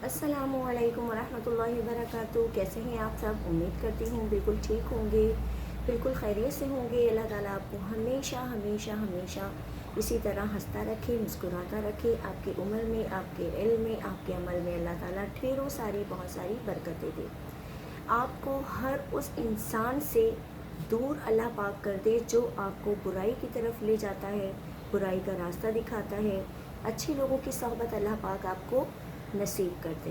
السلام علیکم ورحمۃ اللہ وبرکاتہ۔ کیسے ہیں آپ سب؟ امید کرتی ہوں بالکل ٹھیک ہوں گے، بالکل خیریت سے ہوں گے۔ اللہ تعالیٰ آپ کو ہمیشہ ہمیشہ ہمیشہ اسی طرح ہنستا رکھے، مسکراتا رکھے، آپ کی عمر میں، آپ کے علم میں، آپ کے عمل میں اللہ تعالیٰ ڈھیروں ساری بہت ساری برکتیں دے۔ آپ کو ہر اس انسان سے دور اللہ پاک کر دے جو آپ کو برائی کی طرف لے جاتا ہے، برائی کا راستہ دکھاتا ہے۔ اچھے لوگوں کی صحبت اللہ پاک آپ کو نصیب کر دے،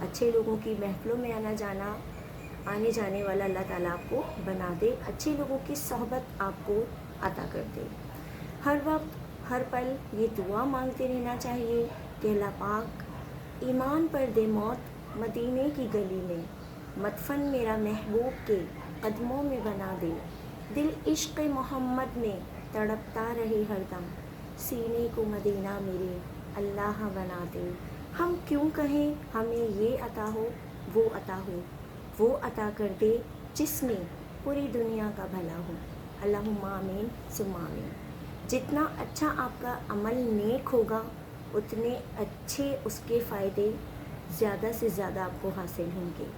اچھے لوگوں کی محفلوں میں آنے جانے والا اللہ تعالیٰ آپ کو بنا دے، اچھے لوگوں کی صحبت آپ کو عطا کر دے۔ ہر وقت ہر پل یہ دعا مانگتے رہنا چاہیے کہ اللہ پاک ایمان پر دے موت مدینے کی گلی میں، مدفن میرا محبوب کے قدموں میں بنا دے، دل عشق محمد میں تڑپتا رہے ہر دم، سینے کو مدینہ میرے اللہ بنا دے۔ ہم کیوں کہیں ہمیں یہ عطا ہو، وہ عطا ہو، وہ عطا کر دے جس میں پوری دنیا کا بھلا ہو۔ اللہم آمین ثم آمین۔ جتنا اچھا آپ کا عمل نیک ہوگا اتنے اچھے اس کے فائدے زیادہ سے زیادہ آپ کو حاصل ہوں گے۔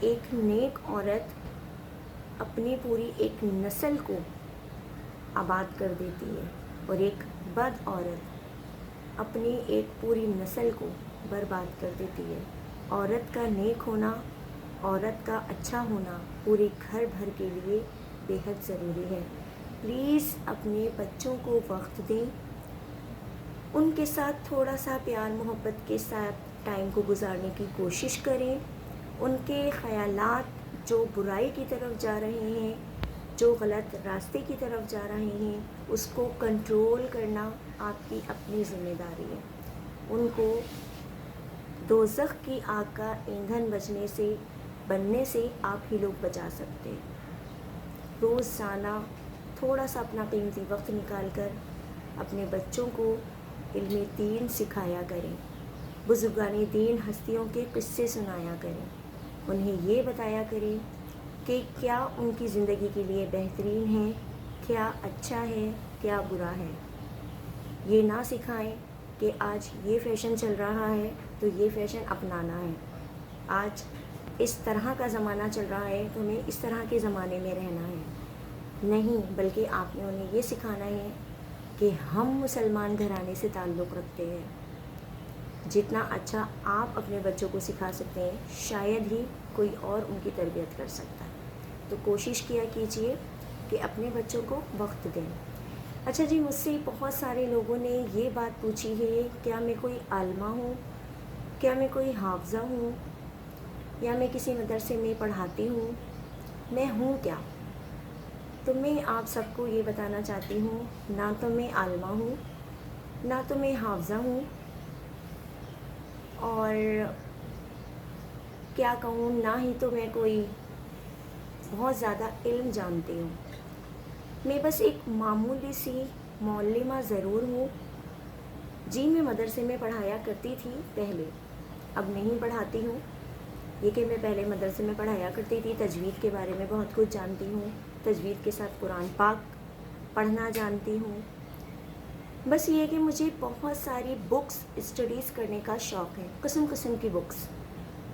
ایک نیک عورت اپنی پوری ایک نسل کو آباد کر دیتی ہے، اور ایک بد عورت اپنی ایک پوری نسل کو برباد کر دیتی ہے۔ عورت کا نیک ہونا، عورت کا اچھا ہونا پورے گھر بھر کے لیے بے حد ضروری ہے۔ پلیز اپنے بچوں کو وقت دیں، ان کے ساتھ تھوڑا سا پیار محبت کے ساتھ ٹائم کو گزارنے کی کوشش کریں۔ ان کے خیالات جو برائی کی طرف جا رہے ہیں، جو غلط راستے کی طرف جا رہے ہیں، اس کو کنٹرول کرنا آپ کی اپنی ذمہ داری ہے۔ ان کو دوزخ کی آگ کا ایندھن بننے سے آپ ہی لوگ بچا سکتے۔ روزانہ تھوڑا سا اپنا قیمتی وقت نکال کر اپنے بچوں کو علم دین سکھایا کریں، بزرگان دین ہستیوں کے قصے سنایا کریں، انہیں یہ بتایا کریں کہ کیا ان کی زندگی کے لیے بہترین ہے، کیا اچھا ہے، کیا برا ہے۔ یہ نہ سکھائیں کہ آج یہ فیشن چل رہا ہے تو یہ فیشن اپنانا ہے، آج اس طرح کا زمانہ چل رہا ہے تو ہمیں اس طرح کے زمانے میں رہنا ہے۔ نہیں، بلکہ آپ نے انہیں یہ سکھانا ہے کہ ہم مسلمان گھرانے سے تعلق رکھتے ہیں۔ جتنا اچھا آپ اپنے بچوں کو سکھا سکتے ہیں شاید ہی کوئی اور ان کی تربیت کر سکتا ہے۔ تو کوشش کیا کیجئے کہ اپنے بچوں کو وقت دیں۔ اچھا جی، مجھ سے بہت سارے لوگوں نے یہ بات پوچھی ہے، کیا میں کوئی عالمہ ہوں، کیا میں کوئی حافظہ ہوں، یا میں کسی مدرسے میں پڑھاتی ہوں، میں ہوں کیا؟ تو میں آپ سب کو یہ بتانا چاہتی ہوں، نہ تو میں عالمہ ہوں، نہ تو میں حافظہ ہوں، اور کیا کہوں، نہ ہی تو میں کوئی بہت زیادہ علم جانتی ہوں۔ میں بس ایک معمولی سی معلمہ ضرور ہوں۔ جی، میں مدرسے میں پڑھایا کرتی تھی پہلے، اب نہیں پڑھاتی ہوں۔ یہ کہ میں پہلے مدرسے میں پڑھایا کرتی تھی، تجوید کے بارے میں بہت کچھ جانتی ہوں، تجوید کے ساتھ قرآن پاک پڑھنا جانتی ہوں۔ بس یہ کہ مجھے بہت ساری بکس اسٹڈیز کرنے کا شوق ہے، قسم قسم کی بکس،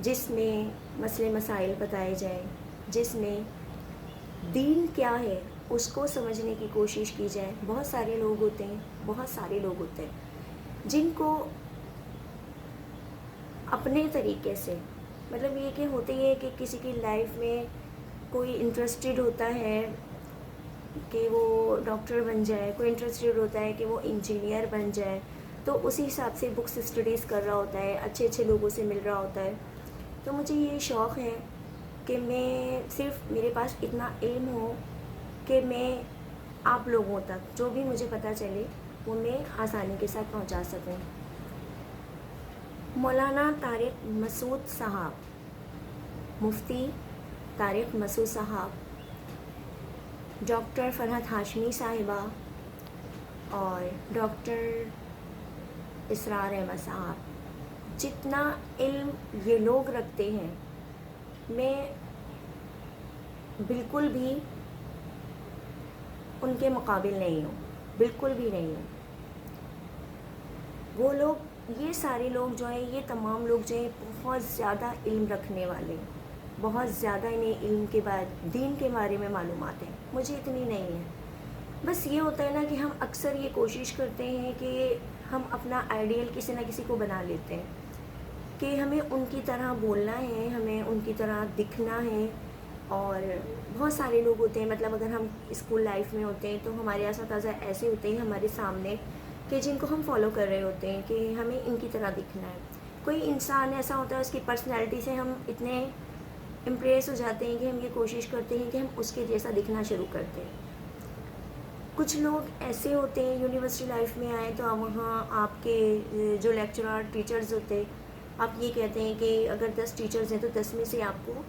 جس میں مسئلے مسائل بتائے جائیں، جس میں دین کیا ہے اس کو سمجھنے کی کوشش کی جائے۔ بہت سارے لوگ ہوتے ہیں جن کو اپنے طریقے سے، مطلب یہ کہ ہوتے یہ کہ کسی کی لائف میں کوئی انٹرسٹڈ ہوتا ہے کہ وہ ڈاکٹر بن جائے، کوئی انٹرسٹڈ ہوتا ہے کہ وہ انجینئر بن جائے، تو اسی حساب سے بکس اسٹڈیز کر رہا ہوتا ہے، اچھے اچھے لوگوں سے مل رہا ہوتا ہے۔ تو مجھے یہ شوق ہے کہ میں صرف میرے پاس اتنا علم ہو کہ میں آپ لوگوں تک جو بھی مجھے پتہ چلے وہ میں آسانی کے ساتھ پہنچا سکوں۔ مولانا طارق مسعود صاحب، مفتی طارق مسعود صاحب، ڈاکٹر فرحت ہاشمی صاحبہ اور ڈاکٹر اسرار احمد صاحب، جتنا علم یہ لوگ رکھتے ہیں میں بالکل بھی ان کے مقابل نہیں ہوں، بالکل بھی نہیں ہوں۔ وہ لوگ یہ سارے لوگ جو ہیں، یہ تمام لوگ جو ہیں بہت زیادہ علم رکھنے والے ہیں، بہت زیادہ انہیں علم کے بعد دین کے بارے میں معلومات ہیں، مجھے اتنی نہیں ہے. بس یہ ہوتا ہے نا کہ ہم اکثر یہ کوشش کرتے ہیں کہ ہم اپنا آئیڈیل کسی نہ کسی کو بنا لیتے ہیں کہ ہمیں ان کی طرح بولنا ہے، ہمیں ان کی طرح دکھنا ہے. اور بہت سارے لوگ ہوتے ہیں، مطلب اگر ہم اسکول لائف میں ہوتے ہیں تو ہمارے اساتذہ ایسے ہوتے ہیں ہمارے سامنے کہ جن کو ہم فالو کر رہے ہوتے ہیں کہ ہمیں ان کی طرح دکھنا ہے. کوئی انسان ایسا ہوتا ہے اس کی پرسنالٹی سے ہم اتنے امپریس ہو جاتے ہیں کہ ہم یہ کوشش کرتے ہیں کہ ہم اس کے جیسا دکھنا شروع کرتے ہیں. کچھ لوگ ایسے ہوتے ہیں یونیورسٹی لائف میں آئے تو وہاں آپ کے جو لیکچرار ٹیچرز ہوتے، آپ یہ کہتے ہیں کہ اگر 10 ٹیچرز ہیں تو 10 میں سے آپ کو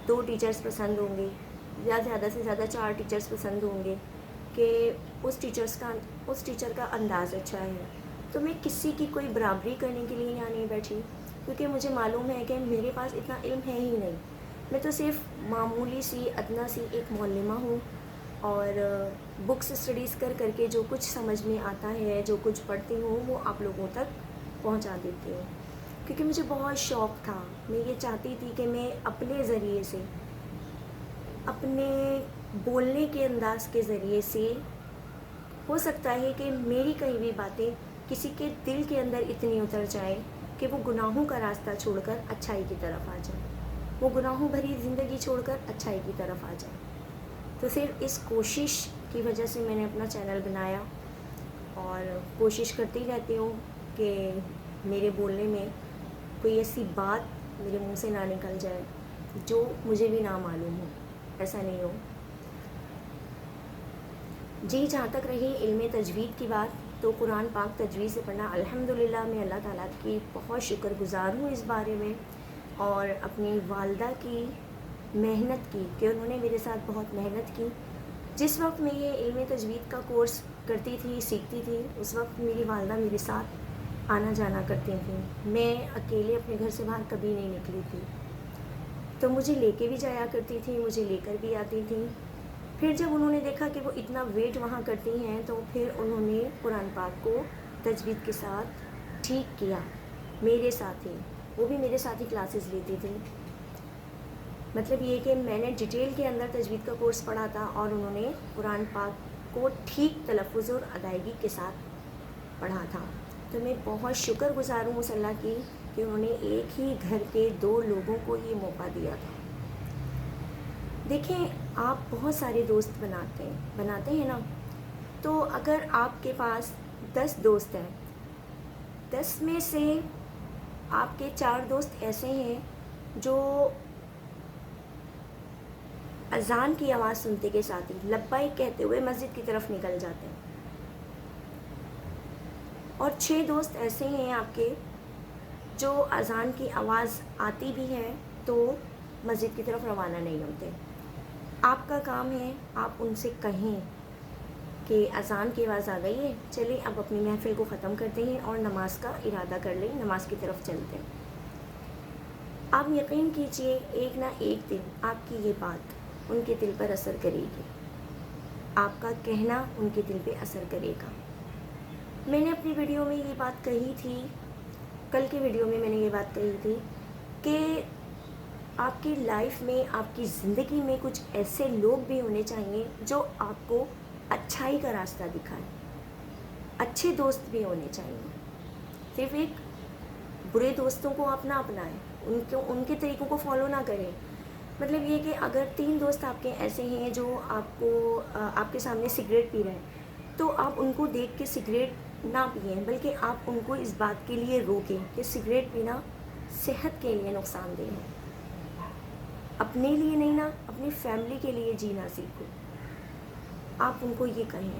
2 ٹیچرز پسند ہوں گے یا زیادہ سے زیادہ 4 ٹیچرز پسند ہوں گے کہ اس ٹیچر کا انداز اچھا ہے. تو میں کسی کی کوئی برابری کرنے کے لیے یہاں نہیں بیٹھی، کیونکہ مجھے معلوم ہے کہ میرے پاس اتنا علم ہے ہی نہیں. میں تو صرف معمولی سی ادنیٰ سی ایک معلمہ ہوں، اور بکس اسٹڈیز کر کے جو کچھ سمجھ میں آتا ہے، جو کچھ پڑھتی ہوں وہ آپ لوگوں تک پہنچا دیتی ہوں. کیونکہ مجھے بہت شوق تھا، میں یہ چاہتی تھی کہ میں اپنے ذریعے سے، اپنے بولنے کے انداز کے ذریعے سے، ہو سکتا ہے کہ میری کئی بھی باتیں کسی کے دل کے اندر اتنی اتر جائیں کہ وہ گناہوں کا راستہ چھوڑ کر اچھائی کی طرف آ جائے، وہ گناہوں بھری زندگی چھوڑ کر اچھائی کی طرف آ جائے. تو صرف اس کوشش کی وجہ سے میں نے اپنا چینل بنایا، اور کوشش کرتی رہتی ہوں کہ میرے بولنے میں کوئی ایسی بات میرے منہ سے نہ نکل جائے جو مجھے بھی نہ معلوم ہو، ایسا نہیں ہو. جی جہاں تک رہی علم تجوید کی بات، تو قرآن پاک تجوید سے پڑھنا الحمدللہ میں اللہ تعالیٰ کی بہت شکر گزار ہوں اس بارے میں، اور اپنی والدہ کی محنت کی کہ انہوں نے میرے ساتھ بہت محنت کی. جس وقت میں یہ علم تجوید کا کورس کرتی تھی، سیکھتی تھی، اس وقت میری والدہ میرے ساتھ آنا جانا کرتی تھیں. میں اکیلے اپنے گھر سے باہر کبھی نہیں نکلی تھی، تو مجھے لے کے بھی جایا کرتی تھی، مجھے لے کر بھی آتی تھیں. پھر جب انہوں نے دیکھا کہ وہ اتنا ویٹ وہاں کرتی ہیں تو پھر انہوں نے قرآن پاک کو تجوید کے ساتھ ٹھیک کیا میرے ساتھ ہی. وہ بھی میرے ساتھ ہی کلاسز لیتی تھی. مطلب یہ کہ میں نے ڈیٹیل کے اندر تجوید کا کورس پڑھا تھا، اور انہوں نے قرآن پاک کو ٹھیک تلفظ اور ادائیگی کے ساتھ پڑھا تھا. تو میں بہت شکر گزار ہوں اس اللہ کی کہ انہوں نے ایک ہی گھر کے 2 لوگوں کو یہ موقع دیا تھا. دیکھیں، آپ بہت سارے دوست بناتے ہیں نا، تو اگر آپ کے پاس 10 دوست ہیں، 10 میں سے آپ کے 4 دوست ایسے ہیں جو اذان کی آواز سنتے کے ساتھ ہی لبیک کہتے ہوئے مسجد کی طرف نکل جاتے ہیں، اور 6 دوست ایسے ہیں آپ کے جو اذان کی آواز آتی بھی ہے تو مسجد کی طرف روانہ نہیں ہوتے. آپ کا کام ہے آپ ان سے کہیں کہ اذان کی آواز آ گئی ہے، چلیں اب اپنی محفل کو ختم کرتے ہیں اور نماز کا ارادہ کر لیں، نماز کی طرف چلتے ہیں. آپ یقین کیجئے ایک نہ ایک دن آپ کی یہ بات ان کے دل پر اثر کرے گی، آپ کا کہنا ان کے دل پہ اثر کرے گا. میں نے اپنی ویڈیو میں یہ بات کہی تھی، کل کی ویڈیو میں نے یہ بات کہی تھی کہ آپ کی لائف میں، آپ کی زندگی میں کچھ ایسے لوگ بھی ہونے چاہیے جو آپ کو اچھائی کا راستہ دکھائیں. اچھے دوست بھی ہونے چاہیے، صرف ایک برے دوستوں کو آپ نہ اپنائیں، ان کے طریقوں کو فالو نہ کریں. مطلب یہ کہ اگر 3 دوست آپ کے ایسے ہیں جو آپ کے سامنے سگریٹ پی رہے ہیں، تو آپ ان کو دیکھ کے سگریٹ نہ پئیں، بلکہ آپ ان کو اس بات کے لیے روکیں کہ سگریٹ پینا صحت کے لیے نقصان دہ ہے. اپنے لیے نہیں نا، اپنی فیملی کے لیے جینا سیکھو. آپ ان کو یہ کہیں،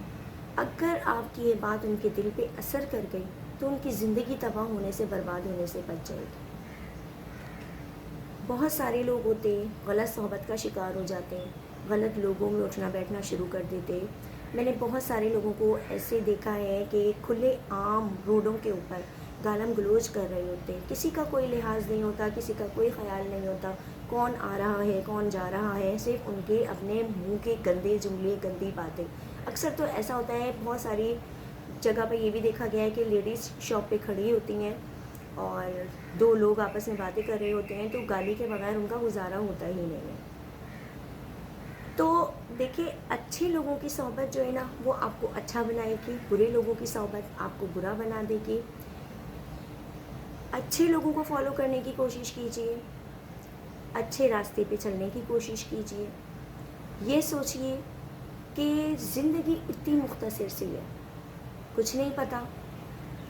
اگر آپ کی یہ بات ان کے دل پہ اثر کر گئی تو ان کی زندگی تباہ ہونے سے، برباد ہونے سے بچ جائے گی. بہت سارے لوگ ہوتے غلط صحبت کا شکار ہو جاتے ہیں، غلط لوگوں میں اٹھنا بیٹھنا شروع کر دیتے. میں نے بہت سارے لوگوں کو ایسے دیکھا ہے کہ کھلے عام روڈوں کے اوپر گالم گلوچ کر رہے ہوتے ہیں، کسی کا کوئی لحاظ نہیں ہوتا، کسی کا کوئی خیال نہیں ہوتا کون آ رہا ہے کون جا رہا ہے، صرف ان کے اپنے منہ کے گندے جملے، گندی باتیں. اکثر تو ایسا ہوتا ہے، بہت ساری جگہ پہ یہ بھی دیکھا گیا ہے کہ لیڈیز شاپ پہ کھڑی ہوتی ہیں اور دو لوگ آپس میں باتیں کر رہے ہوتے ہیں تو گالی کے بغیر ان کا گزارا ہوتا ہی نہیں ہے. تو دیکھیں اچھے لوگوں کی صحبت جو ہے نا وہ آپ کو اچھا بنائے گی، برے لوگوں کی صحبت آپ کو برا بنا دے گی. اچھے لوگوں کو فالو کرنے کی کوشش کیجیے، اچھے راستے پہ چلنے کی کوشش کیجیے. یہ سوچیے کہ زندگی اتنی مختصر سی ہے، کچھ نہیں پتہ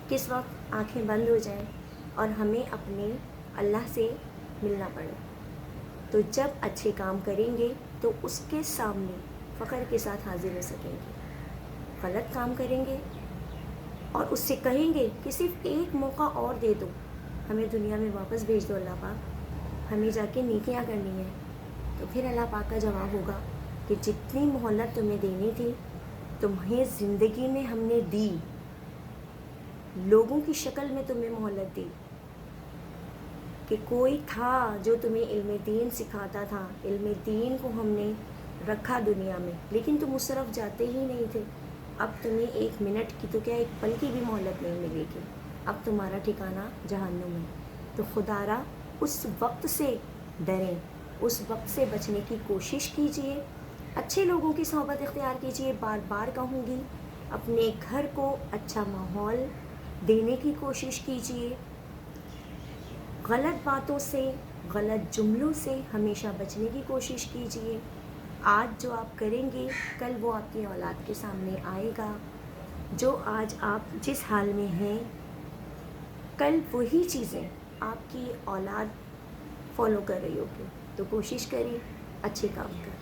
کس وقت آنکھیں بند ہو جائیں اور ہمیں اپنے اللہ سے ملنا پڑے. تو جب اچھے کام کریں گے تو اس کے سامنے فخر کے ساتھ حاضر ہو سکیں گے. غلط کام کریں گے اور اس سے کہیں گے کہ صرف ایک موقع اور دے دو، ہمیں دنیا میں واپس بھیج دو اللہ پاک، ہمیں جا کے نیکیاں کرنی ہیں. تو پھر اللہ پاک کا جواب ہوگا کہ جتنی مہلت تمہیں دینی تھی تمہیں زندگی میں ہم نے دی، لوگوں کی شکل میں تمہیں مہلت دی کہ کوئی تھا جو تمہیں علم دین سکھاتا تھا، علم دین کو ہم نے رکھا دنیا میں، لیکن تم اس طرف جاتے ہی نہیں تھے. اب تمہیں ایک منٹ کی تو کیا ایک پل کی بھی مہلت نہیں ملے گی، اب تمہارا ٹھکانہ جہنم ہے. تو خدا را اس وقت سے ڈریں، اس وقت سے بچنے کی کوشش کیجیے، اچھے لوگوں کی صحبت اختیار کیجیے. بار بار کہوں گی اپنے گھر کو اچھا ماحول دینے کی کوشش کیجیے. غلط باتوں سے، غلط جملوں سے ہمیشہ بچنے کی کوشش کیجیے. آج جو آپ کریں گے کل وہ آپ کی اولاد کے سامنے آئے گا. جو آج آپ جس حال میں ہیں کل وہی چیزیں آپ کی اولاد فالو کر رہی ہوگی. تو کوشش کریں اچھے کام کریں.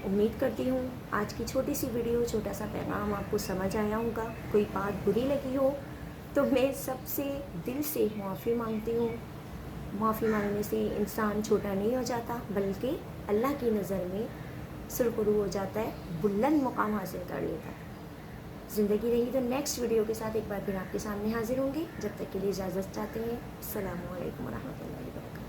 امید کرتی ہوں آج کی چھوٹی سی ویڈیو، چھوٹا سا پیغام آپ کو سمجھ آیا ہوگا. کوئی بات بری لگی ہو تو میں سب سے دل سے معافی مانگتی ہوں. معافی مانگنے سے انسان چھوٹا نہیں ہو جاتا بلکہ اللہ کی نظر میں سرخرو ہو جاتا ہے، بلند مقام حاصل کر لیتا ہے. زندگی رہی تو نیکسٹ ویڈیو کے ساتھ ایک بار پھر آپ کے سامنے حاضر ہوں گے. جب تک کے لیے اجازت چاہتے ہیں. السلام علیکم ورحمۃ اللہ وبرکاتہ.